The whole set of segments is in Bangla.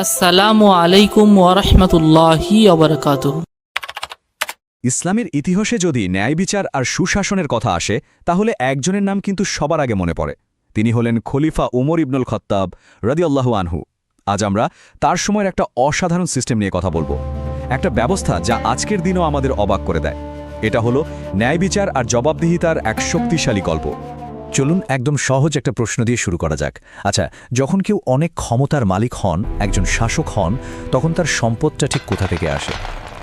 আসসালামু আলাইকুম ওয়ারহমতুল্লাহি ওয়াবারাকাতুহু। ইসলামের ইতিহাসে যদি ন্যায় বিচার আর সুশাসনের কথা আসে তাহলে একজনের নাম কিন্তু সবার আগে মনে পড়ে। তিনি হলেন খলিফা উমর ইবনুল খত্তাব রাদিয়াল্লাহু আনহু। আজ আমরা তার সময়ের একটা অসাধারণ সিস্টেম নিয়ে কথা বলবো, একটা ব্যবস্থা যা আজকের দিনও আমাদের অবাক করে দেয়। এটা হলো ন্যায় বিচার আর জবাবদিহিতার এক শক্তিশালী গল্প। চলুন একদম সহজ একটা প্রশ্ন দিয়ে শুরু করা যাক। আচ্ছা, যখন কেউ অনেক ক্ষমতার মালিক হন, একজন শাসক হন, তখন তার সম্পদটা ঠিক কোথা থেকে আসে?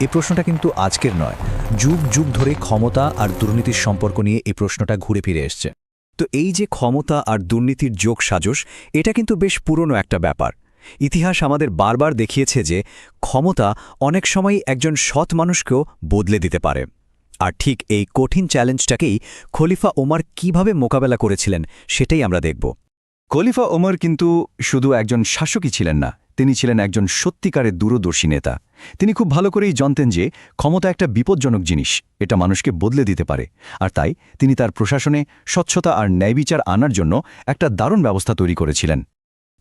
এই প্রশ্নটা কিন্তু আজকের নয়, যুগ যুগ ধরে ক্ষমতা আর দুর্নীতির সম্পর্ক নিয়ে এই প্রশ্নটা ঘুরে ফিরে এসছে। তো এই যে ক্ষমতা আর দুর্নীতির যোগ সাজস, এটা কিন্তু বেশ পুরনো একটা ব্যাপার। ইতিহাস আমাদের বারবার দেখিয়েছে যে ক্ষমতা অনেক সময় একজন সৎ মানুষকেও বদলে দিতে পারে। আর ঠিক এই কঠিন চ্যালেঞ্জটাকেই খলিফা ওমর কিভাবে মোকাবেলা করেছিলেন সেটাই আমরা দেখব। খলিফা ওমর কিন্তু শুধু একজন শাসকই ছিলেন না, তিনি ছিলেন একজন সত্যিকারের দূরদর্শী নেতা। তিনি খুব ভালো করেই জানতেন যে ক্ষমতা একটা বিপজ্জনক জিনিস, এটা মানুষকে বদলে দিতে পারে। আর তাই তিনি তার প্রশাসনে স্বচ্ছতা আর ন্যায়বিচার আনার জন্য একটা দারুণ ব্যবস্থা তৈরি করেছিলেন।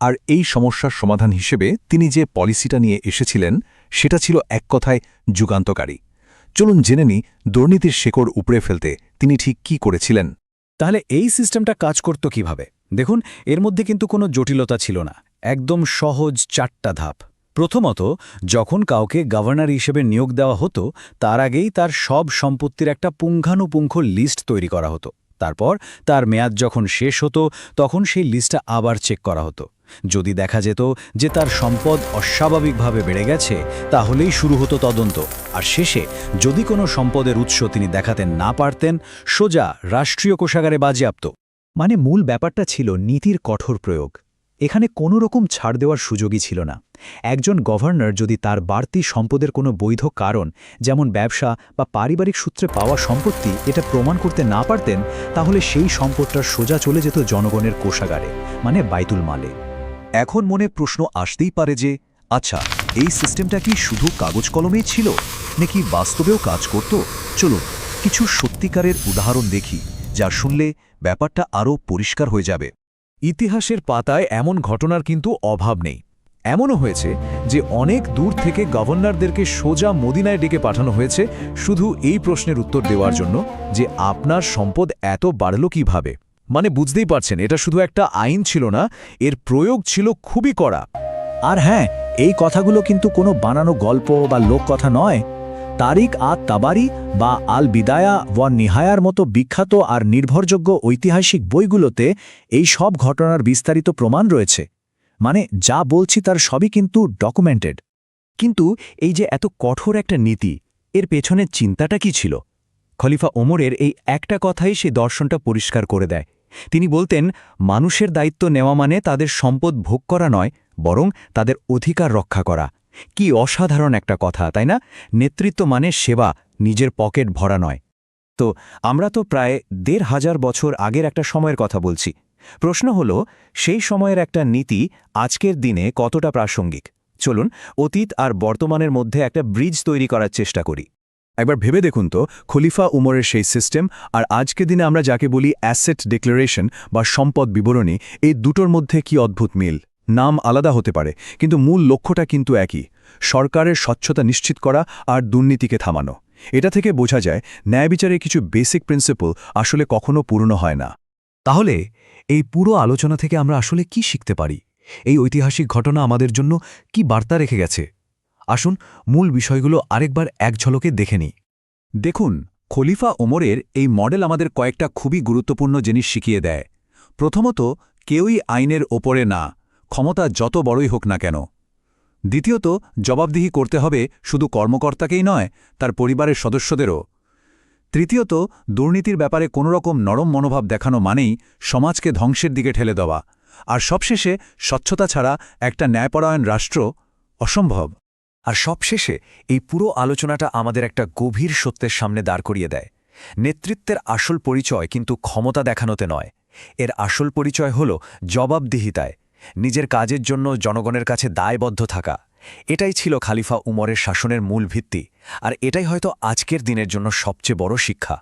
আর এই সমস্যার সমাধান হিসেবে তিনি যে পলিসিটা নিয়ে এসেছিলেন সেটা ছিল এক কথায় যুগান্তকারী। চলুন জেনে নিই দুর্নীতির শেকড় উপড়ে ফেলতে তিনি ঠিক কি করেছিলেন। তাহলে এই সিস্টেমটা কাজ করত কিভাবে? দেখুন, এর মধ্যে কিন্তু কোনো জটিলতা ছিল না, একদম সহজ 4টা ধাপ। প্রথমত, যখন কাউকে গভর্নর হিসেবে নিয়োগ দেওয়া হতো, তার আগেই তার সব সম্পত্তির একটা পুঙ্খানুপুঙ্খ লিস্ট তৈরি করা হতো। তারপর তার মেয়াদ যখন শেষ হতো, তখন সেই লিস্টটা আবার চেক করা হতো। যদি দেখা যেত যে তার সম্পদ অস্বাভাবিকভাবে বেড়ে গেছে, তাহলেই শুরু হতো তদন্ত। আর শেষে যদি কোনো সম্পদের উৎস তিনি দেখাতে না পারতেন, সোজা রাষ্ট্রীয় কোষাগারে বাজেয়াপ্ত। মানে মূল ব্যাপারটা ছিল নীতির কঠোর প্রয়োগ। এখানে কোনো রকম ছাড় দেওয়ার সুযোগই ছিল না। একজন গভর্নর যদি তার বাড়তি সম্পদের কোনো বৈধ কারণ, যেমন ব্যবসা বা পারিবারিক সূত্রে পাওয়া সম্পত্তি, এটা প্রমাণ করতে না পারতেন, তাহলে সেই সম্পদটা সোজা চলে যেত জনগণের কোষাগারে, মানে বাইতুল মালে। এখন মনে প্রশ্ন আসতেই পারে যে আচ্ছা, এই সিস্টেমটা কি শুধু কাগজ কলমেই ছিল নাকি বাস্তবেও কাজ করত? চলুন কিছু সত্যিকারের উদাহরণ দেখি, যা শুনলে ব্যাপারটা আরও পরিষ্কার হয়ে যাবে। ইতিহাসের পাতায় এমন ঘটনার কিন্তু অভাব নেই। এমনও হয়েছে যে অনেক দূর থেকে গভর্নরদেরকে সোজা মদিনায় ডেকে পাঠানো হয়েছে শুধু এই প্রশ্নের উত্তর দেওয়ার জন্য যে আপনার সম্পদ এত বাড়ল কিভাবে। মানে বুঝতেই পারছেন, এটা শুধু একটা আইন ছিল না, এর প্রয়োগ ছিল খুবই কড়া। আর হ্যাঁ, এই কথাগুলো কিন্তু কোনো বানানো গল্প বা লোককথা নয়। তারিক তাবারি বা আল বিদায়া ওয়া নিহায়ার মতো বিখ্যাত আর নির্ভরযোগ্য ঐতিহাসিক বইগুলোতে এই সব ঘটনার বিস্তারিত প্রমাণ রয়েছে। মানে যা বলছি তার সবই কিন্তু ডকুমেন্টেড। কিন্তু এই যে এত কঠোর একটা নীতি, এর পেছনের চিন্তাটা কি ছিল? খলিফা ওমরের এই একটা কথাই সেই দর্শনটা পরিষ্কার করে দেয়। তিনি বলতেন, মানুষের দায়িত্ব নেওয়া মানে তাদের সম্পদ ভোগ করা নয়, বরং তাদের অধিকার রক্ষা করা। কি অসাধারণ একটা কথা, তাই না? নেতৃত্ব মানে সেবা, নিজের পকেট ভরা নয়। তো আমরা তো প্রায় ১৫০০ বছর আগের একটা সময়ের কথা বলছি। প্রশ্ন হলো, সেই সময়ের একটা নীতি আজকের দিনে কতটা প্রাসঙ্গিক? চলুন অতীত আর বর্তমানের মধ্যে একটা ব্রিজ তৈরি করার চেষ্টা করি। একবার ভেবে দেখুন তো, খলিফা উমরের সেই সিস্টেম আর আজকের দিনে আমরা যাকে বলি অ্যাসেট ডিক্লারেশন বা সম্পদ বিবরণী, এই দুটোর মধ্যে কি অদ্ভুত মিল। নাম আলাদা হতে পারে, কিন্তু মূল লক্ষ্যটা কিন্তু একই: সরকারের স্বচ্ছতা নিশ্চিত করা আর দুর্নীতিকে থামানো। এটা থেকে বোঝা যায় ন্যায়বিচারের কিছু বেসিক প্রিন্সিপল আসলে কখনো পূর্ণ হয় না। তাহলে এই পুরো আলোচনা থেকে আমরা আসলে কি শিখতে পারি? এই ঐতিহাসিক ঘটনা আমাদের জন্য কি বার্তা রেখে গেছে? আসুন মূল বিষয়গুলো আরেকবার এক ঝলকে দেখে নিই। দেখুন, খলিফা ওমরের এই মডেল আমাদের কয়েকটা খুবই গুরুত্বপূর্ণ জিনিস শিখিয়ে দেয়। প্রথমত, কেউই আইনের ওপরে না, ক্ষমতা যত বড়ই হোক না কেন। দ্বিতীয়ত, জবাবদিহি করতে হবে শুধু কর্মকর্তাকেই নয়, তার পরিবারের সদস্যদেরও। তৃতীয়ত, দুর্নীতির ব্যাপারে কোনোরকম নরম মনোভাব দেখানো মানেই সমাজকে ধ্বংসের দিকে ঠেলে দেওয়া। আর সবশেষে, স্বচ্ছতা ছাড়া একটা ন্যায়পরায়ণ রাষ্ট্র অসম্ভব। আর সবশেষে এই পুরো আলোচনাটা আমাদের একটা গভীর সত্যের সামনে দাঁড় করিয়ে দেয়। নেতৃত্বের আসল পরিচয় কিন্তু ক্ষমতা দেখানোতে নয়, এর আসল পরিচয় হল জবাবদিহিতায়, নিজের কাজের জন্য জনগণের কাছে দায়বদ্ধ থাকা। এটাই ছিল খলিফা উমরের শাসনের মূল ভিত্তি, আর এটাই হয়তো আজকের দিনের জন্য সবচেয়ে বড় শিক্ষা।